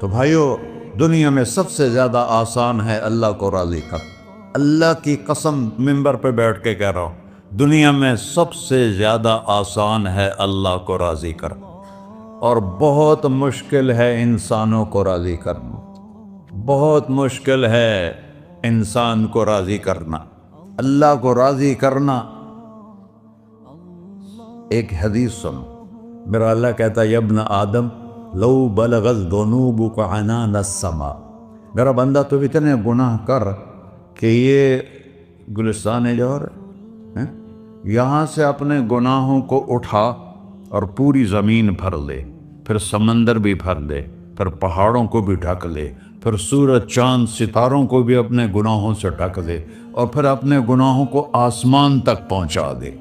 تو بھائیو، دنیا میں سب سے زیادہ آسان ہے اللہ کو راضی کر. اللہ کی قسم منبر پہ بیٹھ کے کہہ رہا ہوں، دنیا میں سب سے زیادہ آسان ہے اللہ کو راضی کر، اور بہت مشکل ہے انسانوں کو راضی کرنا. بہت مشکل ہے انسان کو راضی کرنا. اللہ کو راضی کرنا. ایک حدیث سنو، میرا اللہ کہتا ہے یا ابن آدم لو بلغت ذنوبک عنان السماء، میرا بندہ تو اتنے گناہ کر کہ یہ گلستان جوہر ہے، یہاں سے اپنے گناہوں کو اٹھا اور پوری زمین بھر لے، پھر سمندر بھی بھر لے، پھر پہاڑوں کو بھی ڈھک لے، پھر سورج چاند ستاروں کو بھی اپنے گناہوں سے ڈھک دے، اور پھر اپنے گناہوں کو آسمان تک پہنچا دے.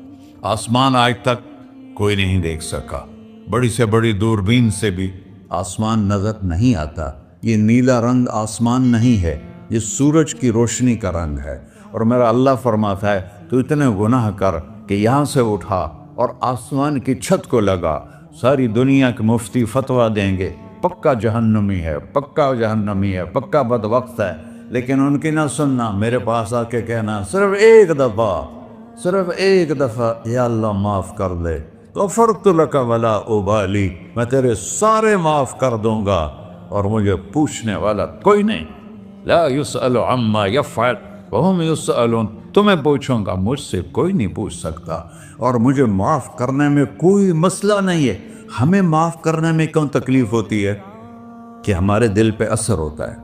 آسمان آج تک کوئی نہیں دیکھ سکا، بڑی سے بڑی دوربین سے بھی آسمان نظر نہیں آتا. یہ نیلا رنگ آسمان نہیں ہے، یہ سورج کی روشنی کا رنگ ہے. اور میرا اللہ فرماتا ہے تو اتنے گناہ کر کہ یہاں سے اٹھا اور آسمان کی چھت کو لگا. ساری دنیا کے مفتی فتویٰ دیں گے پکا جہنمی ہے، پکا جہنمی ہے، پکا بدبخت ہے، لیکن ان کی نہ سننا. میرے پاس آ کے کہنا صرف ایک دفعہ یا اللہ معاف کر دے، غفرت لک ولا ابالی، میں تیرے سارے معاف کر دوں گا اور مجھے پوچھنے والا کوئی نہیں. لا یسأل عما یفعل وہم یسألون، تمہیں پوچھوں گا، مجھ سے کوئی نہیں پوچھ سکتا، اور مجھے معاف کرنے میں کوئی مسئلہ نہیں ہے. ہمیں معاف کرنے میں کیوں تکلیف ہوتی ہے؟ کہ ہمارے دل پہ اثر ہوتا ہے.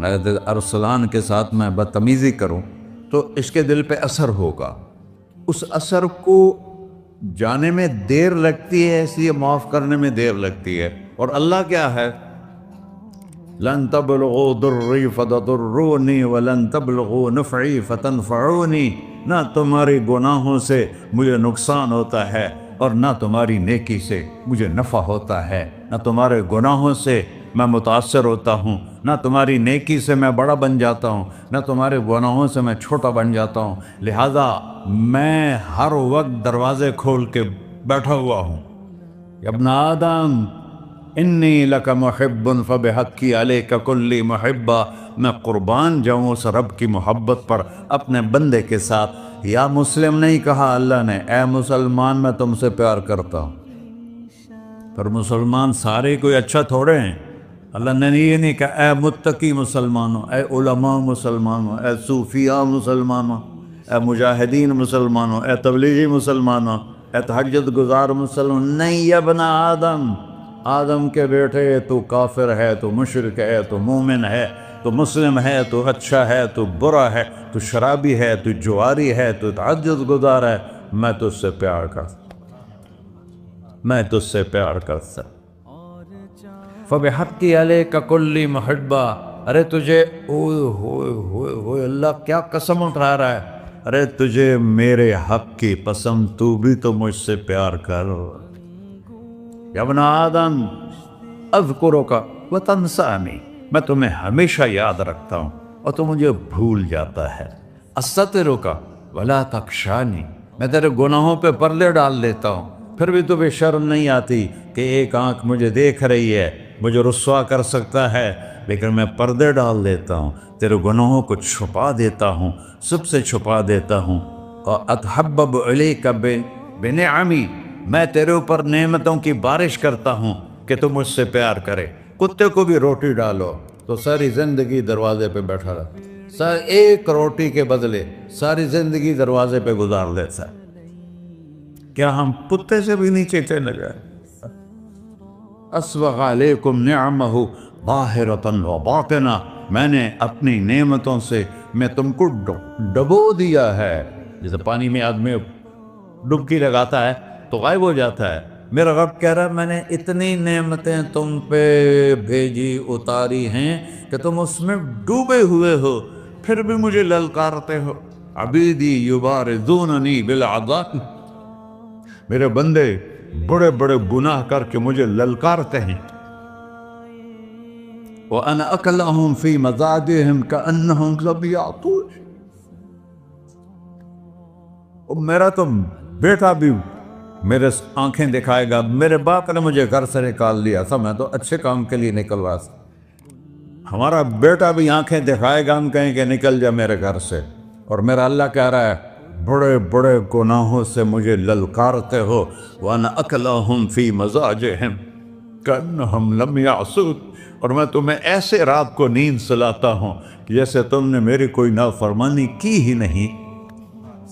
اگر ارسلان کے ساتھ میں بدتمیزی کروں تو اس کے دل پہ اثر ہوگا، اس اثر کو جانے میں دیر لگتی ہے، اس لیے معاف کرنے میں دیر لگتی ہے. اور اللہ کیا ہے؟ لن تبلغوا ضری فتضرونی ولن تبلغوا نفعی فتنفعونی، نہ تمہاری گناہوں سے مجھے نقصان ہوتا ہے اور نہ تمہاری نیکی سے مجھے نفع ہوتا ہے. نہ تمہارے گناہوں سے میں متاثر ہوتا ہوں، نہ تمہاری نیکی سے میں بڑا بن جاتا ہوں، نہ تمہارے گناہوں سے میں چھوٹا بن جاتا ہوں. لہذا میں ہر وقت دروازے کھول کے بیٹھا ہوا ہوں. یا ابن آدم انی لک محب فبحقی علیک کلی محبہ، میں قربان جاؤں اس رب کی محبت پر اپنے بندے کے ساتھ. یا مسلم نہیں کہا اللہ نے، اے مسلمان میں تم سے پیار کرتا ہوں. پر مسلمان سارے کوئی اچھا تھوڑے ہیں. اللہ نے یہ نہیں کہا اے متقی مسلمانوں، اے علماء مسلمانوں، اے صوفیاء مسلمانوں، اے مجاہدین مسلمانوں، اے تبلیغی مسلمانوں، اے تہجد گزار مسلمان. نہیں یا ابن آدم، آدم کے بیٹے، تو کافر ہے، تو مشرک ہے، تو مومن ہے، تو مسلم ہے، تو اچھا ہے، تو برا ہے، تو شرابی ہے، تو جواری ہے، تو تہجد گزار ہے، میں تجھ سے پیار کرتا، میں تجھ سے پیار کرتا. فبحقی علیک کلی محبہ، ارے تجھے اوئے ہوئے ہوئے ہوئے، اللہ کیا قسم اٹھا رہا ہے، ارے تجھے میرے حق کی قسم، تو بھی تو مجھ سے پیار کر. یا ابن آدم اذکرک وتنسانی، میں تمہیں ہمیشہ یاد رکھتا ہوں اور تو مجھے بھول جاتا ہے. استترک ولا تخشانی، میں تیرے گناہوں پہ پردے ڈال دیتا ہوں، پھر بھی تمہیں شرم نہیں آتی کہ ایک آنکھ مجھے دیکھ رہی ہے، مجھے رسوا کر سکتا ہے، لیکن میں پردے ڈال دیتا ہوں، تیرے گناہوں کو چھپا دیتا ہوں، سب سے چھپا دیتا ہوں. اور اتحبب الیک بنعمی، میں تیرے اوپر نعمتوں کی بارش کرتا ہوں کہ تم مجھ سے پیار کرے. کتے کو بھی روٹی ڈالو تو ساری زندگی دروازے پہ بیٹھا رہا، ایک روٹی کے بدلے ساری زندگی دروازے پہ گزار دیتا ہے. کیا ہم کتے سے بھی نیچے چلے گئے؟ اسبغ علیکم نعمہ ظاہرۃ و باطنہ، میں نے اپنی نعمتوں سے میں تم کو ڈبو دیا ہے. جیسے پانی میں آدمی ڈبکی لگاتا ہے تو غائب ہو جاتا ہے. میرا رب کہہ رہا ہے میں نے اتنی نعمتیں تم پہ بھیجی، اتاری ہیں کہ تم اس میں ڈوبے ہوئے ہو، پھر بھی مجھے للکارتے ہو. عبیدی یبارزوننی بالعذاب، میرے بندے بڑے بڑے گناہ کر کے مجھے للکارتے ہیں. وَأَنَا أَكْلَهُمْ فِي مَزَاجِهِمْ كَأَنَّهُمْ ظَبِيَّةٌ، میرا تو بیٹا بھی میرے آنکھیں دکھائے گا. میرے باپ نے مجھے گھر سے نکال دیا تھا, میں تو اچھے کام کے لیے نکلوا تھا. ہمارا بیٹا بھی آنکھیں دکھائے گا, ہم کہیں کہ نکل جا میرے گھر سے. اور میرا اللہ کہہ رہا ہے بڑے بڑے گناہوں سے مجھے للکارتے ہو. وَأَنَا أَكْلَهُمْ فِي مَزَاجِهِمْ كَأَنَّهُمْ لَمْ يَعْصُونِ. اور میں تمہیں ایسے رات کو نیند سلاتا ہوں کہ جیسے تم نے میری کوئی نافرمانی کی ہی نہیں.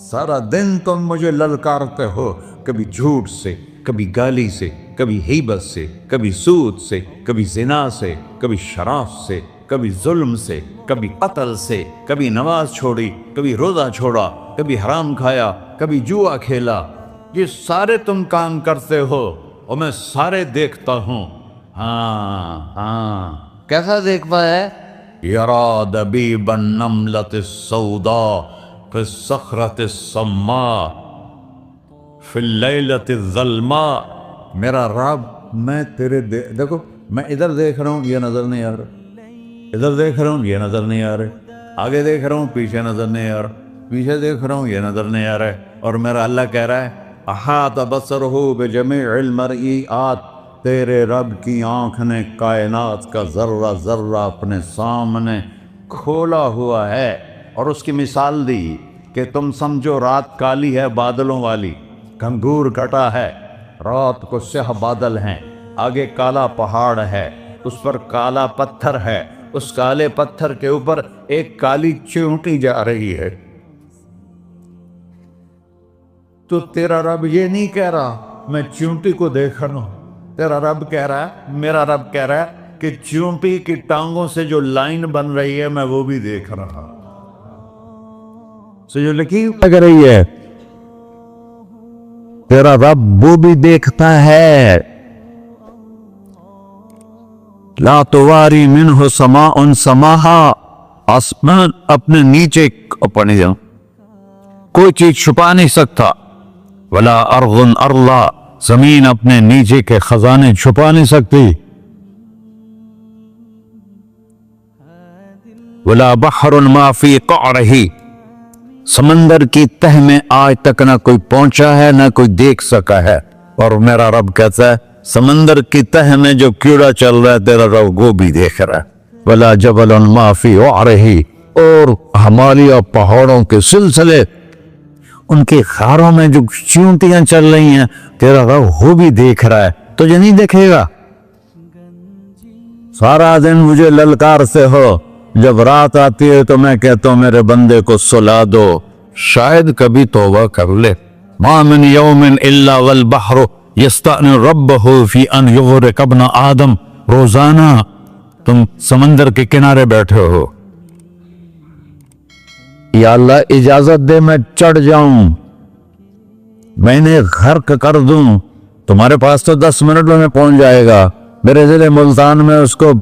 سارا دن تم مجھے للکارتے ہو, کبھی جھوٹ سے, کبھی گالی سے, کبھی غیبت سے, کبھی سود سے, کبھی زنا سے, کبھی شراب سے, کبھی ظلم سے, کبھی قتل سے, کبھی نماز چھوڑی, کبھی روزہ چھوڑا, کبھی حرام کھایا, کبھی جوا کھیلا. یہ سارے تم کام کرتے ہو اور میں سارے دیکھتا ہوں. ہاں کیسا دیکھتا ہے؟ یرا دبیب النملۃ السوداء فی الصخرۃ الصماء فی اللیلۃ الظلماء. میرا رب میں تیرے دیکھو, میں ادھر دیکھ رہا ہوں یہ نظر نہیں آ رہا, ادھر دیکھ رہا ہوں یہ نظر نہیں آ رہے, آگے دیکھ رہا ہوں پیچھے نظر نہیں آ رہا, پیچھے دیکھ رہا ہوں یہ نظر نہیں آ رہا ہے. اور میرا اللہ کہہ رہا ہے احاط بصرہ بجمیع المرئیات. تیرے رب کی آنکھ نے کائنات کا ذرہ ذرہ اپنے سامنے کھولا ہوا ہے. اور اس کی مثال دی کہ تم سمجھو رات کالی ہے بادلوں والی, گھنگور گھٹا ہے, رات کو سیاہ بادل ہیں, آگے کالا پہاڑ ہے, اس پر کالا پتھر ہے, اس کالے پتھر کے اوپر ایک کالی چیونٹی جا رہی ہے. تو تیرا رب یہ نہیں کہہ رہا میں چیونٹی کو دیکھ رہا ہوں, تیرا رب کہہ رہا ہے, میرا رب کہہ رہا ہے کہ چیونٹی کی ٹانگوں سے جو لائن بن رہی ہے میں وہ بھی دیکھ رہا. سے جو لکیر لگ رہی ہے تیرا رب وہ بھی دیکھتا ہے. لا تواری منہ سماء سماہا. آسمان اپنے نیچے پڑھنے جاؤں کوئی چیز چھپا نہیں سکتا. ولا ارض ارضا. زمین اپنے نیچے کے خزانے چھپا نہیں سکتی. ولا بحر ما فی قعرہ. سمندر کی تہ میں آج تک نہ کوئی پہنچا ہے نہ کوئی دیکھ سکا ہے. اور میرا رب کہتا ہے سمندر کی تہ میں جو کیڑا چل رہا ہے تیرا رب وہ بھی دیکھ رہا ہے. ولا جبل ما فی وعرہ. اور ہمالیہ پہاڑوں کے سلسلے ان کے خاروں میں جو چیونٹیاں چل رہی ہیں تیرا رب وہ بھی دیکھ رہا ہے. تجھے نہیں دیکھے گا؟ سارا دن مجھے للکار سے ہو, جب رات آتی ہے تو میں کہتا ہوں میرے بندے کو سلا دو, شاید کبھی توبہ کر لے. ما من یوم الا والبحر یستأنی ربہ فی ان یغرق ابن آدم. روزانہ تم سمندر کے کنارے بیٹھے ہو, یا اللہ اجازت دے میں چڑھ جاؤں, میں انہیں غرق کر دوں. تمہارے پاس تو 10 منٹ میں پہنچ جائے گا, میرے ضلع ملتان میں اس کو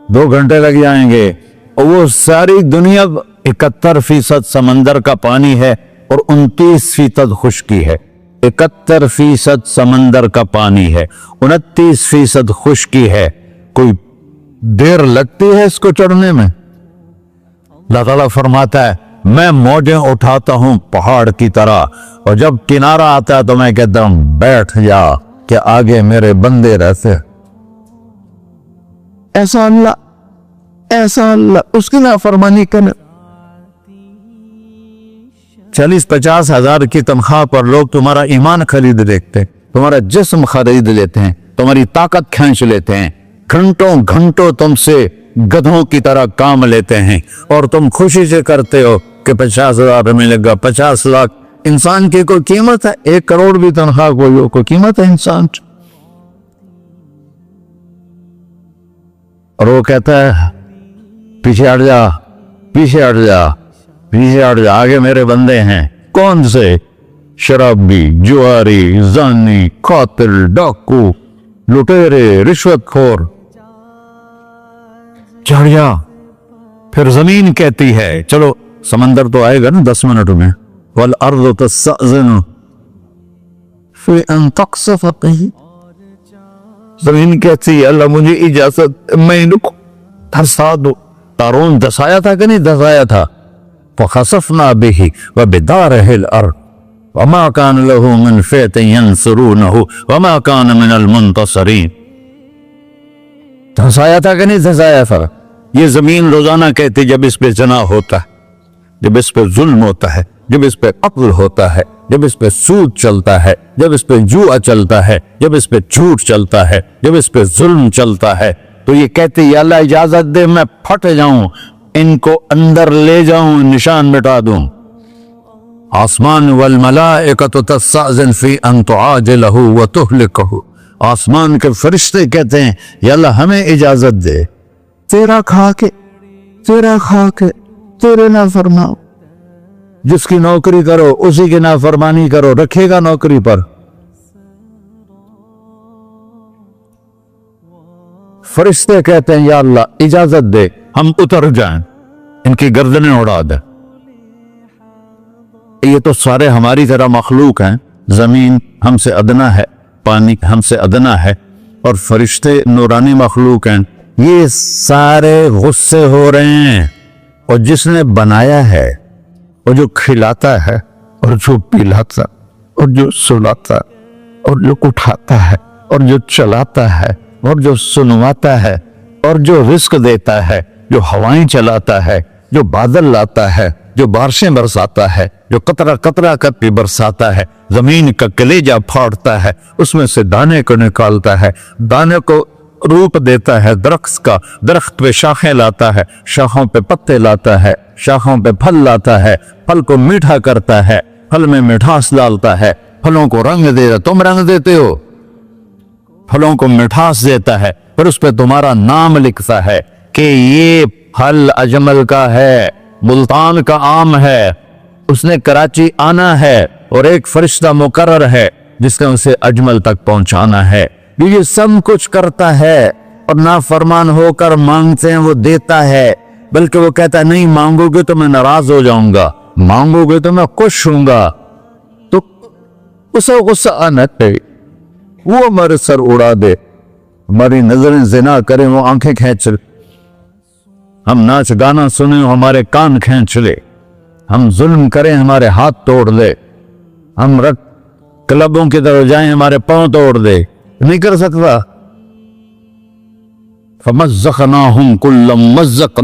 2 گھنٹے لگ جائیں گے. اور وہ ساری دنیا 71% سمندر کا پانی ہے اور 29% خشکی ہے. 71% سمندر کا پانی ہے, 29% خشکی ہے. کوئی دیر لگتی ہے اس کو چڑھنے میں؟ اللہ تعالیٰ فرماتا ہے میں موجیں اٹھاتا ہوں پہاڑ کی طرح, اور جب کنارہ آتا ہے تو میں کہتا ہوں بیٹھ جا کہ آگے میرے بندے رہتے. ایسا اللہ اس کی نافرمانی کرنا. 40-50 ہزار کی تنخواہ پر لوگ تمہارا ایمان خرید لیتے ہیں, تمہارا جسم خرید لیتے ہیں, تمہاری طاقت کھینچ لیتے ہیں, گھنٹوں گھنٹوں تم سے گدھوں کی طرح کام لیتے ہیں, اور تم خوشی سے کرتے ہو کہ 50,000 ملے گا, 50 لاکھ. انسان کی کوئی قیمت ہے؟ 1 کروڑ بھی تنخواہ کوئی قیمت ہے انسان؟ اور وہ کہتا ہے پیچھے ہٹ جا, پیچھے ہٹ جا, پیچھے ہٹ جا, آگے میرے بندے ہیں. کون سے؟ شرابی, جواری, زانی, قاتل, ڈاکو, لٹیرے, رشوت خور. چڑھ جا. پھر زمین کہتی ہے چلو سمندر تو آئے گا نا 10 منٹ میں. والارض تستأذن فی ان تقصف قیل. زمین کہتی ہے اللہ مجھے اجازت, میں ان کو دھسا دو. قارون دھسایا تھا کہ نہیں دھسایا تھا؟ فخسفنا به وبدارہ الارض. وما كان له من فئة ينصرونه وما كان من المنتصرين. دھنسایا تھا کہ نہیں دھنسایا تھا؟ یہ زمین روزانہ کہتی جب اس پہ زنا ہوتا ہے، جب اس پہ ظلم ہوتا ہے، جب اس پہ قتل ہوتا ہے، جب اس پہ سود چلتا ہے، جب اس پہ جوا چلتا ہے، جب اس پہ جھوٹ چلتا ہے، جب اس پہ ظلم چلتا ہے، تو یہ کہتے یا اللہ اجازت دے میں پھٹ جاؤں، ان کو اندر لے جاؤں، نشان مٹا دوں. آسمان والملائکۃ تستأذن فی ان تعاجلہ وتہلکہ. آسمان کے فرشتے کہتے ہیں یا اللہ ہمیں اجازت دے، تیرا کھا کے تیرے نافرماؤ. جس کی نوکری کرو اسی کی نافرمانی کرو، رکھے گا نوکری پر؟ فرشتے کہتے ہیں یا اللہ اجازت دے ہم اتر جائیں، ان کی گردنیں اڑا دیں. یہ تو سارے ہماری طرح مخلوق ہیں، زمین ہم سے ادنا ہے، پانی ہم سے ادنا ہے، اور فرشتے نورانی مخلوق ہیں. یہ سارے غصے ہو رہے ہیں، اور جس نے بنایا ہے اور جو کھلاتا ہے اور جو پلاتا اور جو سلاتا اور جو اٹھاتا ہے اور جو چلاتا ہے اور جو سنواتا ہے اور جو رزق دیتا ہے، جو ہوائیں چلاتا ہے، جو بادل لاتا ہے، جو بارشیں برساتا ہے، جو قطرہ قطرہ کر برساتا ہے، زمین کا کلیجہ پھاڑتا ہے، اس میں سے دانے کو نکالتا ہے، دانے کو روپ دیتا ہے درخت کا، درخت پہ شاخیں لاتا ہے، شاخوں پہ پتے لاتا ہے، شاخوں پہ پھل لاتا ہے، پھل کو میٹھا کرتا ہے، پھل میں مٹھاس ڈالتا ہے، پھلوں کو رنگ دیتا. تم رنگ دیتے ہو، پھلوں کو مٹھاس دیتا ہے، پھر اس پہ تمہارا نام لکھتا ہے کہ یہ پھل اجمل کا ہے، ملتان کا آم ہے، اس نے کراچی آنا ہے، اور ایک فرشتہ مقرر ہے جس نے اسے اجمل تک پہنچانا ہے. یہ سب کچھ کرتا ہے، اور نافرمان ہو کر مانگتے ہیں وہ دیتا ہے، بلکہ وہ کہتا ہے نہیں مانگو گے تو میں ناراض ہو جاؤں گا، مانگو گے تو میں خوش ہوں گا. تو اسے غصہ آنا چاہیے، وہ ہمارے سر اڑا دے، ہماری نظریں زنا کریں وہ آنکھیں کھینچ لے، ہم ناچ گانا سنیں ہمارے کان کھینچ لے، ہم ظلم کریں ہمارے ہاتھ توڑ دے، ہم کلبوں کی طرف جائیں ہمارے پاؤں توڑ دے. نہیں کر سکتا. فَمَزَّقْنَاهُمْ كُلَّ مُمَزَّقٍ.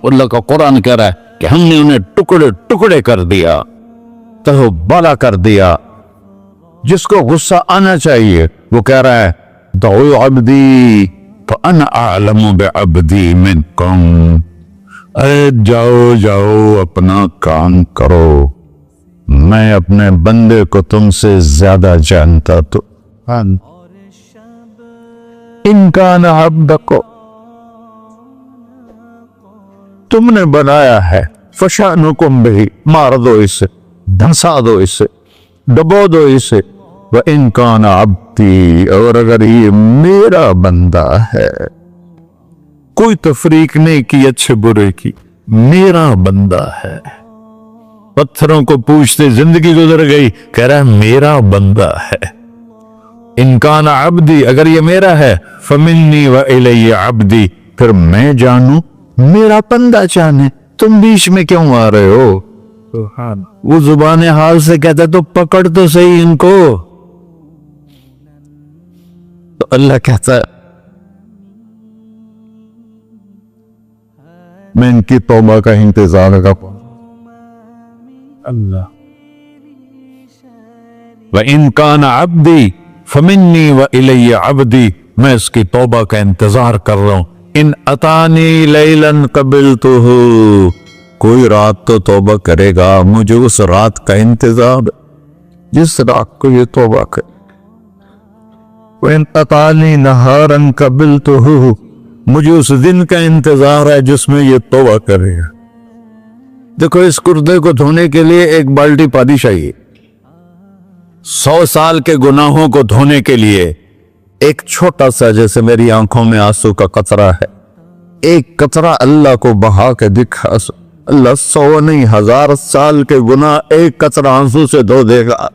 اللہ کا قرآن کہہ رہا ہے کہ ہم نے انہیں ٹکڑے ٹکڑے کر دیا، تہو بالا کر دیا. جس کو غصہ آنا چاہیے وہ کہہ رہا ہے دعو عبدی فَأَنَا أَعْلَمُ بِعَبْدِي مِنْكُمْ. اے جاؤ اپنا کام کرو، میں اپنے بندے کو تم سے زیادہ جانتا. تو ان کان عبدکو، تم نے بنایا ہے، فشانکم بہی، مار دو اسے، دھنسا دو اسے، ڈبو دو اسے. وَإِن كَانَ عَبْدِي، اور اگر یہ میرا بندہ ہے، کوئی تفریق نہیں کی اچھے برے کی، میرا بندہ ہے. پتھروں کو پوچھتے زندگی گزر گئی، کہہ رہا ہے میرا بندہ ہے. ان کان عبدی، اگر یہ میرا ہے، فمنی وإلی عبدی، پھر میں جانوں میرا بندہ جانے. تم بیچ میں کیوں آ رہے ہو؟ وہ زبان حال سے کہتا تو پکڑ تو صحیح ان کو. تو اللہ کہتا ہے میں ان کی توبہ کا انتظار کروں. اللہ وَإِن كَانَ عَبْدِي فَمِنِّي وَإِلَيَّ عَبْدِي، میں اس کی توبہ کا انتظار کر رہا ہوں. ان اتانی لیلاً قبلتہ، کوئی رات تو توبہ کرے گا، مجھے اس رات کا انتظار جس رات کو یہ توبہ کرے. وَإِنْ أَتَانِي نَهَارًا قَبِلْتُهُ، مجھے اس دن کا انتظار ہے جس میں یہ توبہ کرے گا. دیکھو اس کردے کو دھونے کے لیے ایک بالٹی پانی چاہیے. 100 سال کے گناہوں کو دھونے کے لیے ایک چھوٹا سا، جیسے میری آنکھوں میں آنسو کا قطرہ ہے، ایک قطرہ اللہ کو بہا کے دکھا، اللہ 100 نہیں 1000 سال کے گناہ ایک قطرہ آنسو سے دھو دے گا.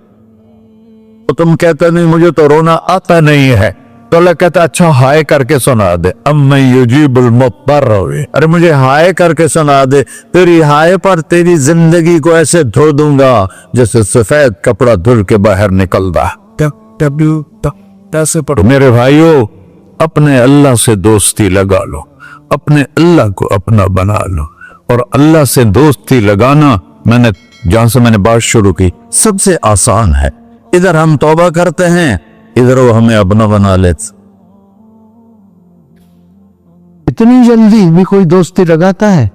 تو تم کہتے نہیں مجھے تو رونا آتا نہیں ہے، تو اللہ کہتا اچھا ہائے کر کے سنا دے، امن یجیب المضطر، ارے مجھے ہائے کر کے سنا دے، تیری ہائے پر تیری زندگی کو ایسے دھو دوں گا جیسے سفید کپڑا دھل کے باہر نکلتا۔ میرے بھائیو، اپنے اللہ سے دوستی لگا لو، اپنے اللہ کو اپنا بنا لو، اور اللہ سے دوستی لگانا جہاں سے میں نے بات شروع کی سب سے آسان ہے۔ ادھر ہم توبہ کرتے ہیں، ادھر وہ ہمیں اپنا بنا لیتے۔ اتنی جلدی بھی کوئی دوستی لگاتا ہے؟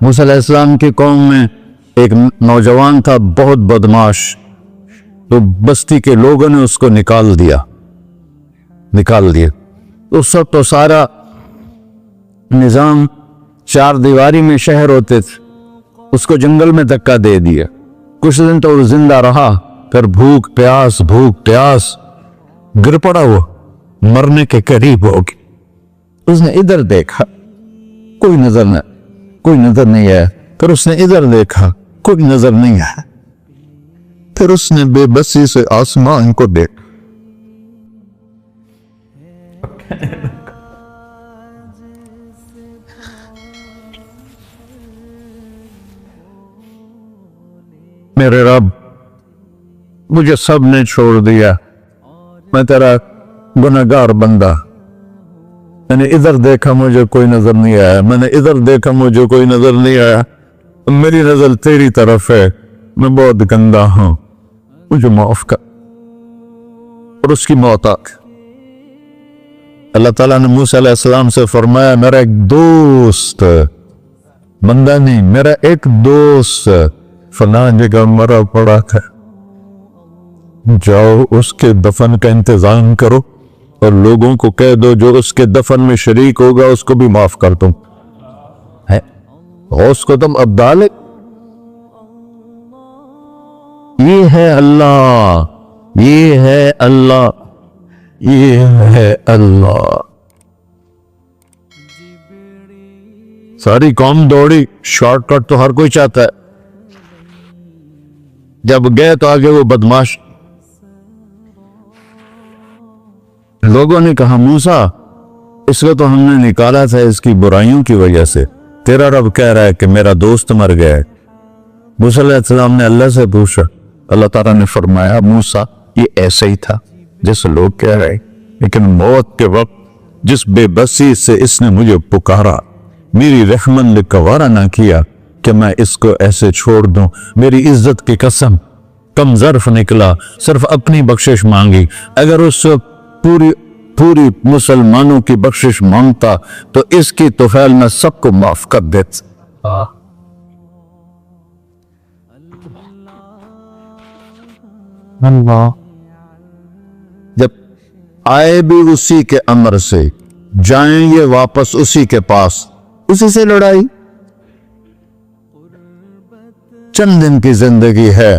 موسیٰ علیہ السلام کی قوم میں ایک نوجوان تھا بہت بدماش، تو بستی کے لوگوں نے اس کو نکال دیا۔ اس وقت تو سارا نظام چار دیواری میں شہر ہوتے تھے، اس کو جنگل میں دھکا دے دیا۔ کچھ دن تو وہ زندہ رہا، پھر بھوک پیاس گر پڑا، وہ مرنے کے قریب ہو گیا۔ اس نے ادھر دیکھا، کوئی نظر نہیں آیا، پھر اس نے ادھر دیکھا، کوئی نظر نہیں آیا، پھر اس نے بے بسی سے آسمان کو دیکھا۔ میرے رب، مجھے سب نے چھوڑ دیا، میں تیرا گنہگار بندہ، میں نے ادھر دیکھا مجھے کوئی نظر نہیں آیا، میں نے ادھر دیکھا مجھے کوئی نظر نہیں آیا، میری نظر تیری طرف ہے، میں بہت گندا ہوں، مجھے معاف کر۔ اور اس کی موت آ گئی۔ اللہ تعالیٰ نے موسیٰ علیہ السلام سے فرمایا میرا ایک دوست، بندہ نہیں، میرا ایک دوست فلاں جگہ مرا پڑا تھا، جاؤ اس کے دفن کا انتظام کرو اور لوگوں کو کہہ دو جو اس کے دفن میں شریک ہوگا اس کو بھی معاف کر دوں۔ غوث کو تم اب ڈالے، یہ ہے اللہ، یہ ہے اللہ، یہ ہے اللہ۔ ساری قوم دوڑی، شارٹ کٹ تو ہر کوئی چاہتا ہے، جب گئے تو آگے وہ بدماش۔ لوگوں نے کہا موسیٰ اس کو تو ہم نے نکالا تھا اس کی برائیوں کی وجہ سے، تیرا رب کہہ رہا ہے کہ میرا دوست مر گیا ہے۔ موسیٰ علیہ السلام نے اللہ سے پوچھا، اللہ تعالیٰ نے فرمایا موسیٰ یہ ایسا ہی تھا جیسے لوگ کہہ رہے، لیکن موت کے وقت جس بے بسی سے اس نے مجھے پکارا، میری رحمت نے گوارا نہ کیا کہ میں اس کو ایسے چھوڑ دوں، میری عزت کی قسم کم ظرف نکلا، صرف اپنی بخشش مانگی۔ اگر اس پوری مسلمانوں کی بخشش مانگتا تو اس کی طفیل میں سب کو معاف کر دیتا۔ اللہ جب آئے بھی اسی کے امر سے، جائیں گے واپس اسی کے پاس، اسی سے لڑائی۔ چند دن کی زندگی ہے،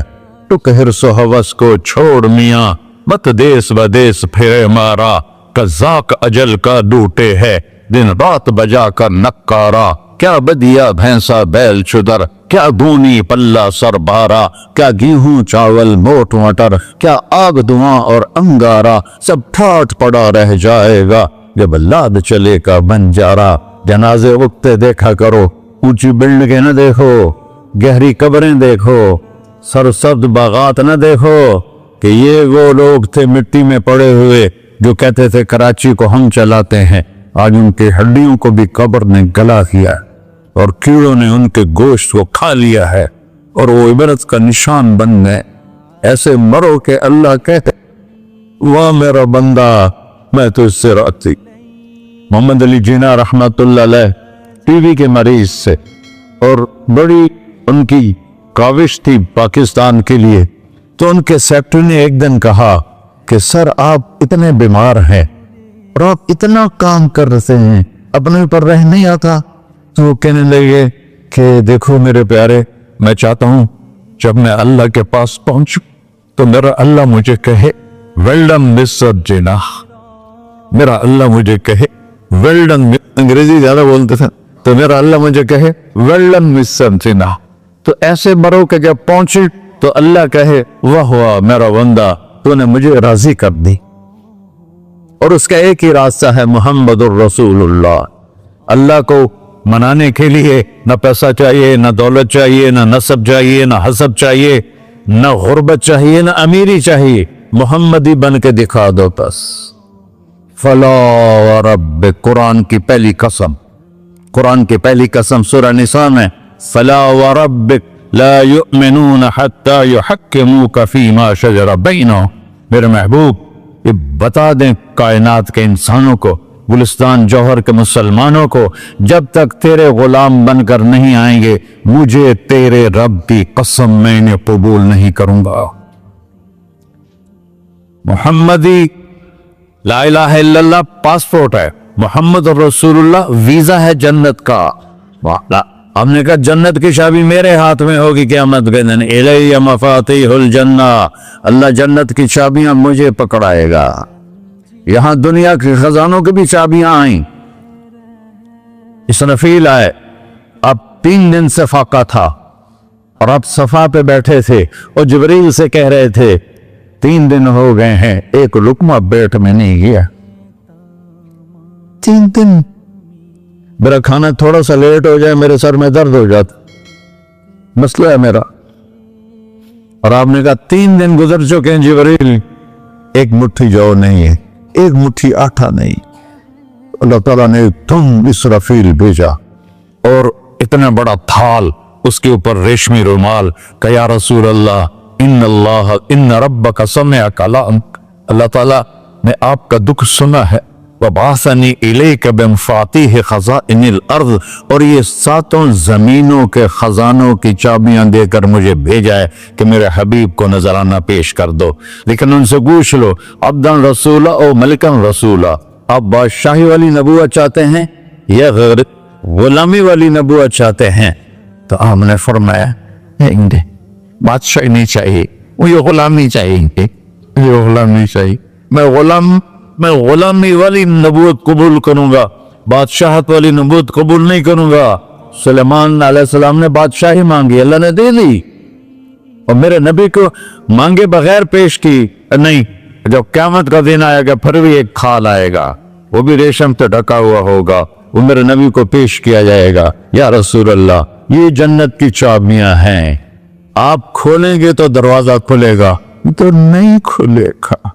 ٹک حرص و ہوس کو چھوڑ میاں، مت دیس بدیس پھرے مارا، قذاق اجل کا ڈوٹے ہے، دن رات بجا کر نکارا، کیا بدیا بھینسا بیل چدر، کیا گونی پلہ سر بارا، کیا گیہوں چاول موٹ مٹر، کیا آگ دھواں اور انگارا، سب ٹھاٹ پڑا رہ جائے گا جب لاد چلے کا بنجارا۔ جنازے اگتے دیکھا کرو، اونچی بلڈنگیں نہ دیکھو، گہری قبریں دیکھو، سرسبز باغات نہ دیکھو کہ یہ وہ لوگ تھے مٹی میں پڑے ہوئے جو کہتے تھے کراچی کو ہم چلاتے ہیں، آج ان کی ہڈیوں کو بھی قبر نے گلا کیا اور کیڑوں نے ان کے گوشت کو کھا لیا ہے اور وہ عبرت کا نشان بن گئے۔ ایسے مرو کہ اللہ کہتے واہ میرا بندہ میں تو اس سے راضی۔ محمد علی جناح رحمت اللہ علیہ ٹی وی کے مریض سے، اور بڑی ان کی کاوش تھی پاکستان کے لیے، تو ان کے سیکٹری نے ایک دن کہا کہ سر آپ اتنے بیمار ہیں اور آپ اتنا کام کر رہے ہیں، اپنے اوپر رہ نہیں آتا؟ تو وہ کہنے لگے کہ دیکھو میرے پیارے، میں چاہتا ہوں جب میں اللہ کے پاس پہنچوں تو میرا اللہ مجھے کہے ویل ڈن مسٹر جناح، میرا اللہ مجھے کہے ویل ڈن، انگریزی زیادہ بولتے تھے، تو میرا اللہ مجھے کہے ویل ڈن مسٹر جناح۔ تو ایسے مرو کہ جب پہنچے تو اللہ کہے واہ واہ میرا بندہ، تو نے مجھے راضی کر دی۔ اور اس کا ایک ہی راستہ ہے محمد الرسول اللہ۔ اللہ کو منانے کے لیے نہ پیسہ چاہیے، نہ دولت چاہیے، نہ نسب چاہیے، نہ حسب چاہیے، نہ غربت چاہیے، نہ امیری چاہیے، محمدی بن کے دکھا دو بس۔ فلا وربک، قرآن کی پہلی قسم، قرآن کی پہلی قسم سورہ نساء میں، فلا وربک لا یؤمنون حتی یحکموک فیما شجر بینہم۔ میرے محبوب یہ بتا دیں کائنات کے انسانوں کو، گلستان جوہر کے مسلمانوں کو، جب تک تیرے غلام بن کر نہیں آئیں گے مجھے تیرے رب کی قسم میں نے قبول نہیں کروں گا۔ محمدی لا الہ الا اللہ پاسپورٹ ہے، محمد رسول اللہ ویزا ہے جنت کا۔ ہم نے کہا جنت کی چابی میرے ہاتھ میں ہوگی قیامت کے دن، الی مفاتیح الجنہ، اللہ جنت کی چابیاں مجھے پکڑائے گا۔ یہاں دنیا کے خزانوں کی بھی چابیاں آئیں۔ اسرافیل آئے، اب 3 دن سے فاقہ تھا اور اب صفا پہ بیٹھے تھے اور جبریل سے کہہ رہے تھے 3 دن ہو گئے ہیں ایک لقمہ پیٹ میں نہیں گیا، 3 دن میرا کھانا تھوڑا سا لیٹ ہو جائے میرے سر میں درد ہو جاتا، مسئلہ ہے میرا۔ اور آپ نے کہا 3 دن گزر چکے ہیں جبریل، ایک مٹھی جو نہیں ہے، ایک مٹھی آٹا نہیں۔ اللہ تعالیٰ نے تم اسرافیل بھیجا اور اتنا بڑا تھال، اس کے اوپر ریشمی رومال، کہ یا رسول اللہ ان ربک سمع کلامک، اللہ تعالیٰ نے آپ کا دکھ سنا ہے، وَبَعَثَنِي إِلَيْكَ بِمَفَاتِيحِ خَزَائِنِ الْأَرْضِ، اور یہ 7 زمینوں کے خزانوں کی چابیاں دے کر مجھے بھیجا ہے کہ میرے حبیب کو نذرانہ پیش کر دو۔ لیکن ان سے پوچھ لو عبدًا رسولہ او ملکًا رسولہ، آپ بادشاہی والی نبوت چاہتے ہیں یا غیر غلامی والی نبوت چاہتے ہیں؟ تو آپ نے فرمایا بادشاہی نہیں چاہیے، مجھے غلامی چاہیے، مجھے غلامی چاہیے، میں غلامی والی نبوت قبول کروں گا، بادشاہت والی نبوت قبول نہیں کروں گا۔ سلیمان علیہ السلام نے بادشاہی مانگی، اللہ نے دے دی، اور میرے نبی کو مانگے بغیر پیش کی نہیں۔ جب قیامت کا دن آئے گا پھر بھی ایک کھال آئے گا، وہ بھی ریشم سے ڈھکا ہوا ہوگا، وہ میرے نبی کو پیش کیا جائے گا، یا رسول اللہ یہ جنت کی چابیاں ہیں، آپ کھولیں گے تو دروازہ کھلے گا، تو نہیں کھلے گا۔